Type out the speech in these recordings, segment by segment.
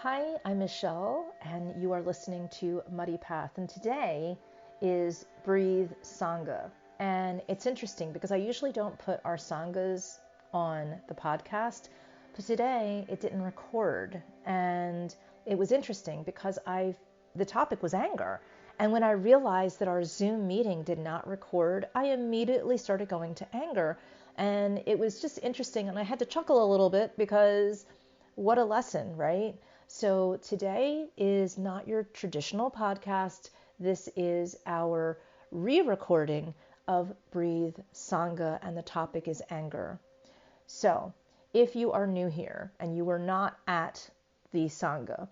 Hi, I'm Michelle, and you are listening to Muddy Path. And today is Breathe Sangha. And it's interesting because I usually don't put our sanghas on the podcast, but today it didn't record. And it was interesting because the topic was anger. And when I realized that our Zoom meeting did not record, I immediately started going to anger. And it was just interesting. And I had to chuckle a little bit because what a lesson, right? So today is not your traditional podcast. This is our re-recording of Breathe Sangha, and the topic is anger. So if you are new here and you were not at the Sangha,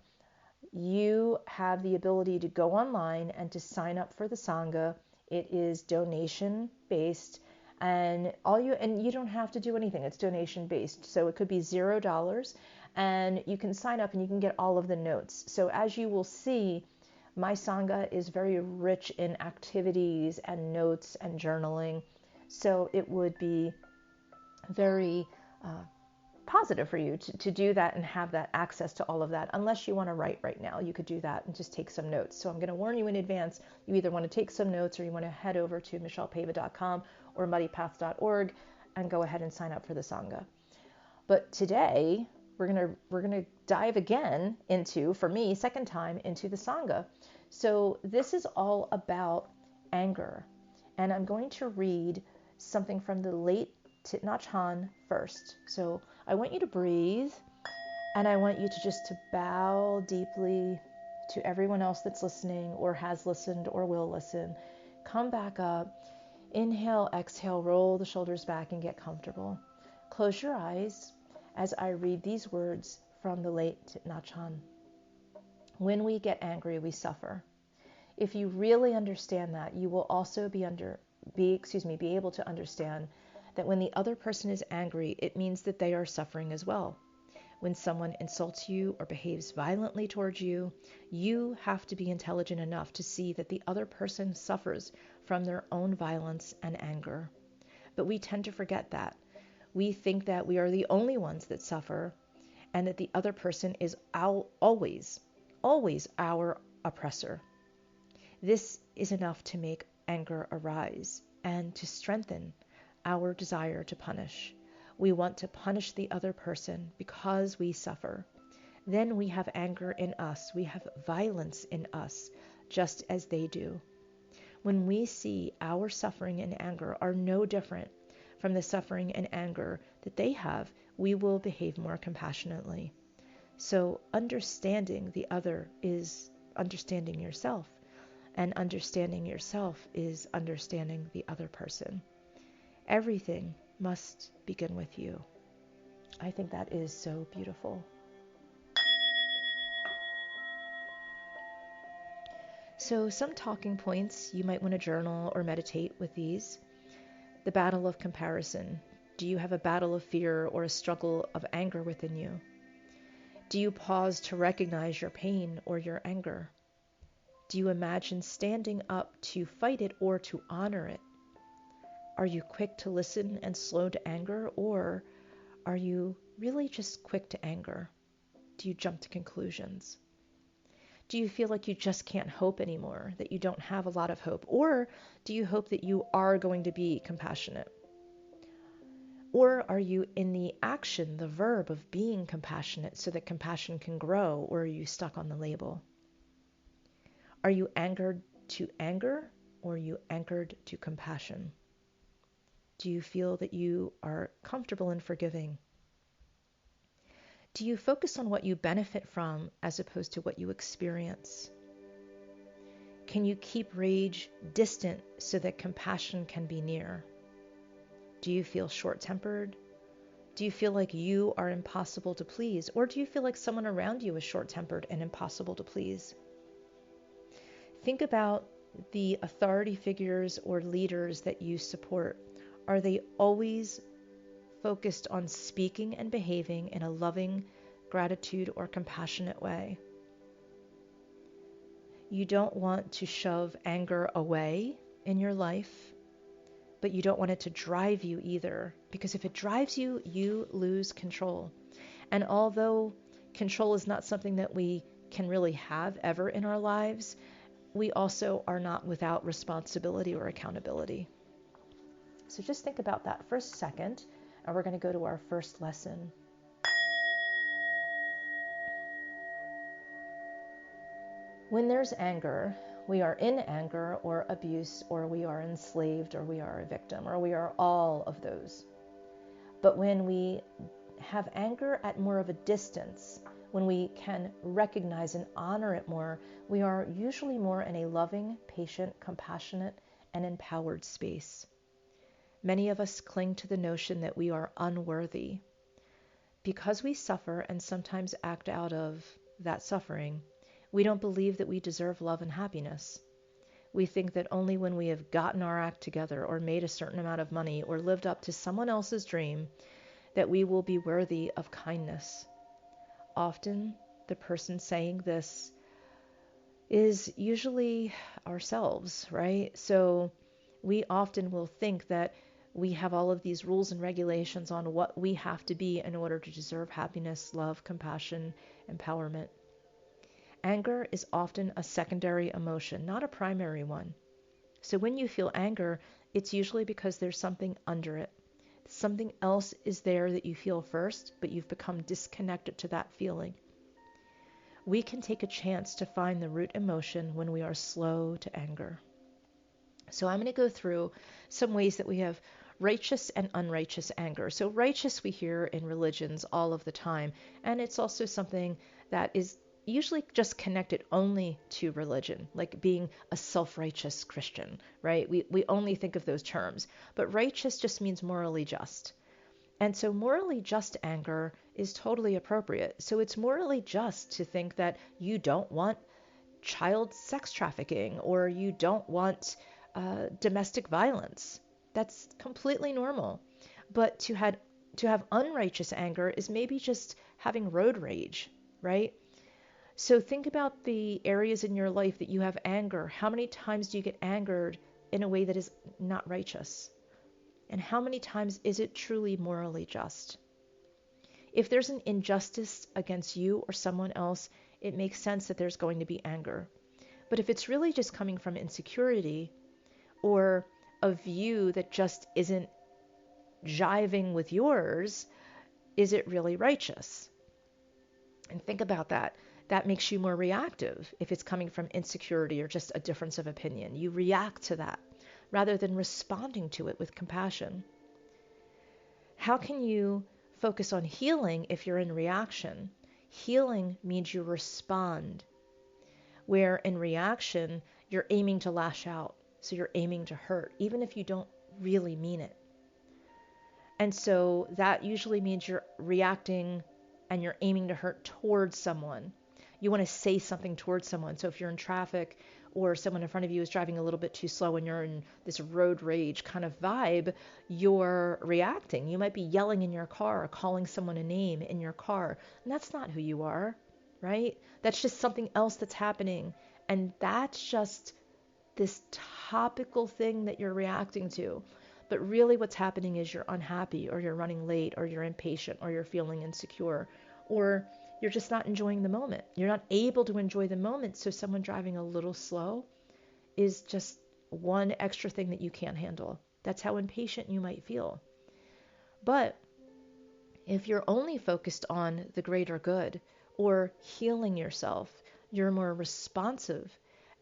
you have the ability to go online and to sign up for the Sangha. It is donation based, and you don't have to do anything. It's donation based. So it could be $0, and you can sign up and you can get all of the notes. So as you will see, my Sangha is very rich in activities and notes and journaling. So it would be very positive for you to do that and have that access to all of that. Unless you want to write right now, you could do that and just take some notes. So I'm going to warn you in advance. You either want to take some notes or you want to head over to michellepava.com or muddypath.org and go ahead and sign up for the Sangha. But today we're gonna dive again into, for me, second time into the Sangha. So this is all about anger, and I'm going to read something from the late thich-nhat-hanh first. So I want you to breathe, and I want you to just to bow deeply to everyone else that's listening or has listened or will listen. Come back up, inhale, exhale, roll the shoulders back and get comfortable. Close your eyes as I read these words from the late thich-nhat-hanh. When we get angry, we suffer. If you really understand that, you will also be able to understand that when the other person is angry, it means that they are suffering as well. When someone insults you or behaves violently towards you, you have to be intelligent enough to see that the other person suffers from their own violence and anger. But we tend to forget that. We think that we are the only ones that suffer and that the other person is always our oppressor. This is enough to make anger arise and to strengthen our desire to punish. We want to punish the other person because we suffer. Then we have anger in us. We have violence in us, just as they do. When we see our suffering and anger are no different from the suffering and anger that they have, we will behave more compassionately. So understanding the other is understanding yourself, and understanding yourself is understanding the other person. Everything must begin with you. I think that is so beautiful. So some talking points, you might want to journal or meditate with these. The battle of comparison. Do you have a battle of fear or a struggle of anger within you? Do you pause to recognize your pain or your anger? Do you imagine standing up to fight it or to honor it? Are you quick to listen and slow to anger, or are you really just quick to anger? Do you jump to conclusions? Do you feel like you just can't hope anymore, that you don't have a lot of hope? Or do you hope that you are going to be compassionate? Or are you in the action, the verb of being compassionate so that compassion can grow, or are you stuck on the label? Are you angered to anger, or are you anchored to compassion? Do you feel that you are comfortable in forgiving? Do you focus on what you benefit from as opposed to what you experience? Can you keep rage distant so that compassion can be near? Do you feel short-tempered? Do you feel like you are impossible to please? Or do you feel like someone around you is short-tempered and impossible to please? Think about the authority figures or leaders that you support. Are they always focused on speaking and behaving in a loving, gratitude, or compassionate way? You don't want to shove anger away in your life, but you don't want it to drive you either, because if it drives you, you lose control. And although control is not something that we can really have ever in our lives, we also are not without responsibility or accountability. So just think about that for a second, and we're going to go to our first lesson. When there's anger, we are in anger or abuse, or we are enslaved, or we are a victim, or we are all of those. But when we have anger at more of a distance, when we can recognize and honor it more, we are usually more in a loving, patient, compassionate, and empowered space. Many of us cling to the notion that we are unworthy. Because we suffer and sometimes act out of that suffering, we don't believe that we deserve love and happiness. We think that only when we have gotten our act together or made a certain amount of money or lived up to someone else's dream that we will be worthy of kindness. Often, the person saying this is usually ourselves, right? So we often will think that we have all of these rules and regulations on what we have to be in order to deserve happiness, love, compassion, empowerment. Anger is often a secondary emotion, not a primary one. So when you feel anger, it's usually because there's something under it. Something else is there that you feel first, but you've become disconnected to that feeling. We can take a chance to find the root emotion when we are slow to anger. So I'm going to go through some ways that we have righteous and unrighteous anger. So righteous we hear in religions all of the time, and it's also something that is usually just connected only to religion, like being a self-righteous Christian, right? We only think of those terms. But righteous just means morally just. And so morally just anger is totally appropriate. So it's morally just to think that you don't want child sex trafficking or you don't want domestic violence. That's completely normal. But to have unrighteous anger is maybe just having road rage, right? So think about the areas in your life that you have anger. How many times do you get angered in a way that is not righteous? And how many times is it truly morally just? If there's an injustice against you or someone else, it makes sense that there's going to be anger. But if it's really just coming from insecurity or a view that just isn't jiving with yours, is it really righteous? And think about that. That makes you more reactive if it's coming from insecurity or just a difference of opinion. You react to that rather than responding to it with compassion. How can you focus on healing if you're in reaction? Healing means you respond, where in reaction, you're aiming to lash out. So you're aiming to hurt, even if you don't really mean it. And so that usually means you're reacting and you're aiming to hurt towards someone. You want to say something towards someone. So if you're in traffic or someone in front of you is driving a little bit too slow and you're in this road rage kind of vibe, you're reacting. You might be yelling in your car or calling someone a name in your car. And that's not who you are, right? That's just something else that's happening. And that's just this topical thing that you're reacting to. But really what's happening is you're unhappy or you're running late or you're impatient or you're feeling insecure or you're just not enjoying the moment. You're not able to enjoy the moment. So someone driving a little slow is just one extra thing that you can't handle. That's how impatient you might feel. But if you're only focused on the greater good or healing yourself, you're more responsive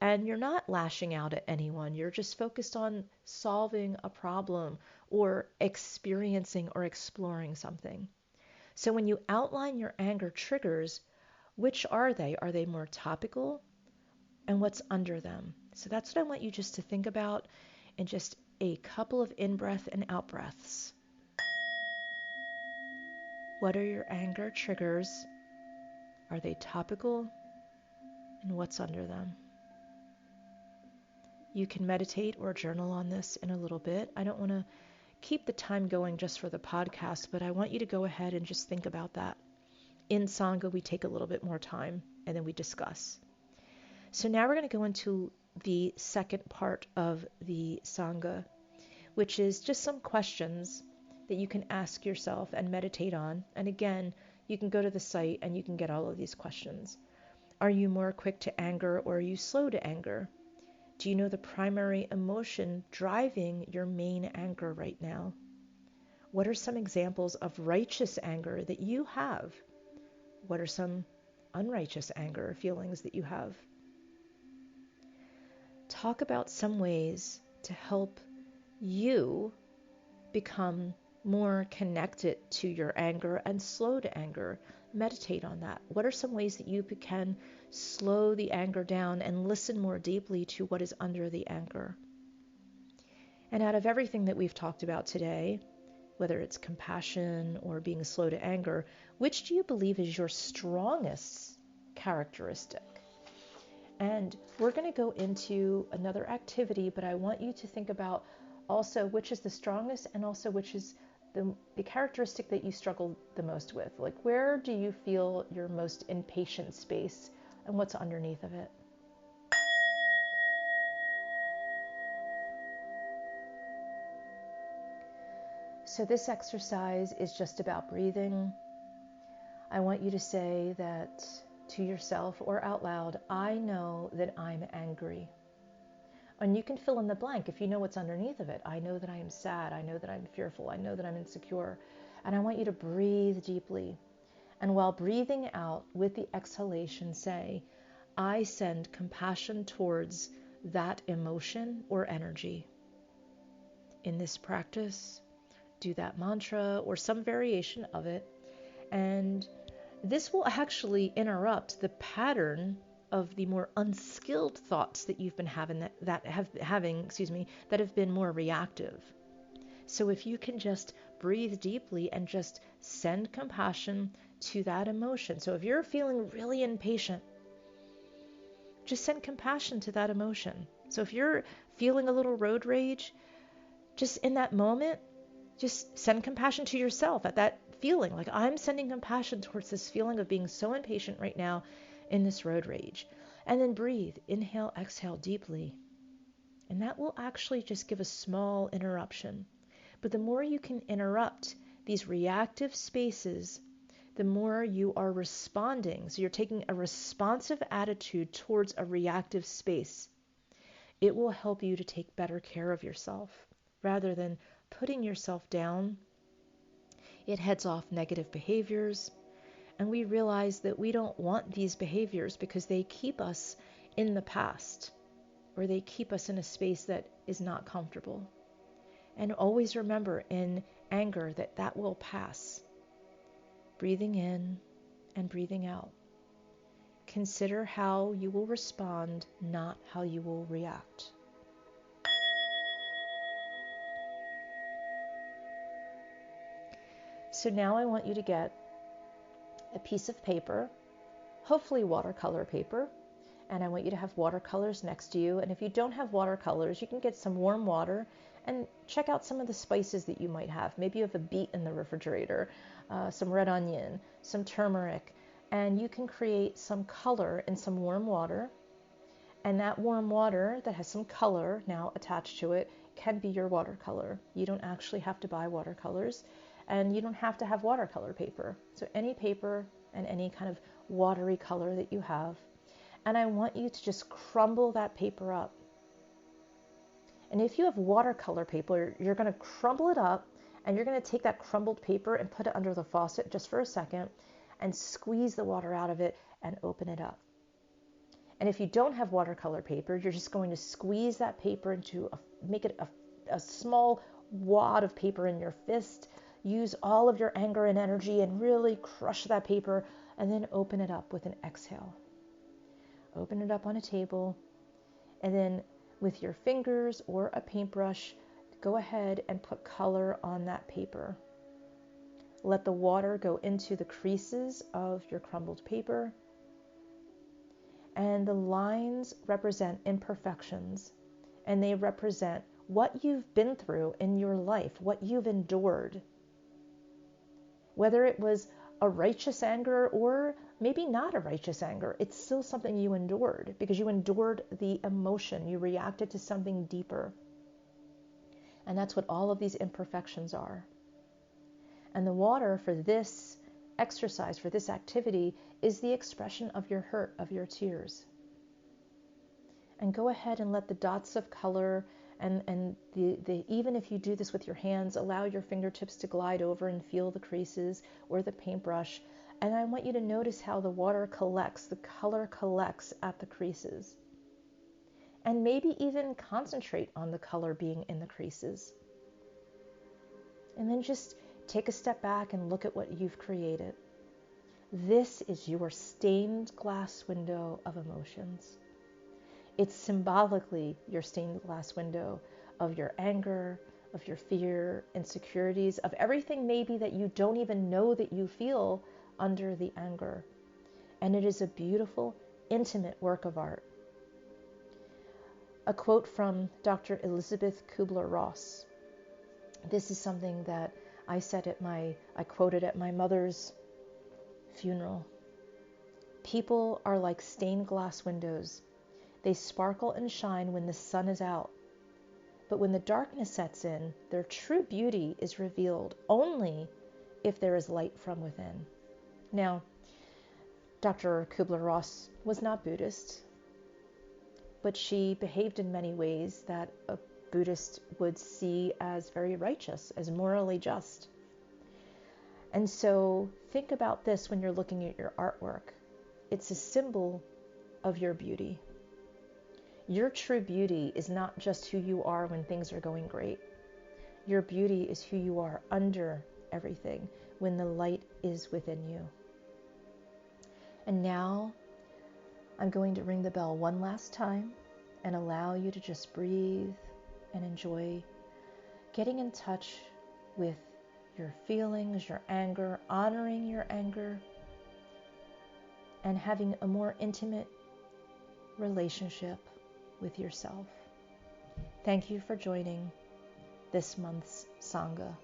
and you're not lashing out at anyone. You're just focused on solving a problem or experiencing or exploring something. So when you outline your anger triggers, which are they? Are they more topical? And what's under them? So that's what I want you just to think about in just a couple of in-breath and out-breaths. What are your anger triggers? Are they topical? And what's under them? You can meditate or journal on this in a little bit. I don't want to keep the time going just for the podcast, but I want you to go ahead and just think about that. In Sangha, we take a little bit more time and then we discuss. So now we're going to go into the second part of the Sangha, which is just some questions that you can ask yourself and meditate on. And again, You can go to the site and you can get all of these questions. Are you more quick to anger or are you slow to anger? Do you know the primary emotion driving your main anger right now? What are some examples of righteous anger that you have? What are some unrighteous anger feelings that you have? Talk about some ways to help you become more connected to your anger and slow to anger. Meditate on that. What are some ways that you can slow the anger down and listen more deeply to what is under the anger? And out of everything that we've talked about today, whether it's compassion or being slow to anger, which do you believe is your strongest characteristic? And we're going to go into another activity, but I want you to think about also which is the strongest and also which is the characteristic that you struggle the most with. Like, where do you feel your most impatient space and what's underneath of it? So this exercise is just about breathing. I want you to say that to yourself or out loud, I know that I'm angry. And you can fill in the blank if you know what's underneath of it. I know that I am sad. I know that I'm fearful. I know that I'm insecure. And I want you to breathe deeply. And while breathing out with the exhalation, say, I send compassion towards that emotion or energy. In this practice, do that mantra or some variation of it. And this will actually interrupt the pattern of the more unskilled thoughts that you've been having that have been more reactive. So if you can just breathe deeply and just send compassion to that emotion. So if you're feeling really impatient, just send compassion to that emotion. So if you're feeling a little road rage, just in that moment, just send compassion to yourself at that feeling. Like, I'm sending compassion towards this feeling of being so impatient right now in this road rage. And then breathe, inhale, exhale deeply. And that will actually just give a small interruption. But the more you can interrupt these reactive spaces, the more you are responding. So you're taking a responsive attitude towards a reactive space. It will help you to take better care of yourself rather than putting yourself down. It heads off negative behaviors. And we realize that we don't want these behaviors because they keep us in the past or they keep us in a space that is not comfortable. And always remember in anger that will pass. Breathing in and breathing out. Consider how you will respond, not how you will react. So now I want you to get a piece of paper, hopefully watercolor paper, and I want you to have watercolors next to you. And if you don't have watercolors, you can get some warm water and check out some of the spices that you might have. Maybe you have a beet in the refrigerator, some red onion, some turmeric, and you can create some color in some warm water. And that warm water that has some color now attached to it can be your watercolor. You don't actually have to buy watercolors. And you don't have to have watercolor paper. So any paper and any kind of watery color that you have. And I want you to just crumble that paper up. And if you have watercolor paper, you're going to crumble it up and you're going to take that crumbled paper and put it under the faucet just for a second and squeeze the water out of it and open it up. And if you don't have watercolor paper, you're just going to squeeze that paper make it a small wad of paper in your fist. Use all of your anger and energy and really crush that paper and then open it up with an exhale. Open it up on a table and then with your fingers or a paintbrush, go ahead and put color on that paper. Let the water go into the creases of your crumbled paper. And the lines represent imperfections and they represent what you've been through in your life, what you've endured. Whether it was a righteous anger or maybe not a righteous anger, it's still something you endured because you endured the emotion. You reacted to something deeper. And that's what all of these imperfections are. And the water for this exercise, for this activity, is the expression of your hurt, of your tears. And go ahead and let the dots of color and even if you do this with your hands, allow your fingertips to glide over and feel the creases or the paintbrush. And I want you to notice how the water collects, the color collects at the creases. And maybe even concentrate on the color being in the creases. And then just take a step back and look at what you've created. This is your stained glass window of emotions. It's symbolically your stained glass window of your anger, of your fear, insecurities, of everything maybe that you don't even know that you feel under the anger. And it is a beautiful, intimate work of art. A quote from Dr. Elizabeth Kubler-Ross. This is something that I quoted at my mother's funeral. People are like stained glass windows. They sparkle and shine when the sun is out. But when the darkness sets in, their true beauty is revealed only if there is light from within. Now, Dr. Kubler-Ross was not Buddhist, but she behaved in many ways that a Buddhist would see as very righteous, as morally just. And so think about this when you're looking at your artwork. It's a symbol of your beauty. Your true beauty is not just who you are when things are going great. Your beauty is who you are under everything, when the light is within you. And now I'm going to ring the bell one last time and allow you to just breathe and enjoy getting in touch with your feelings, your anger, honoring your anger, and having a more intimate relationship with yourself. Thank you for joining this month's Sangha.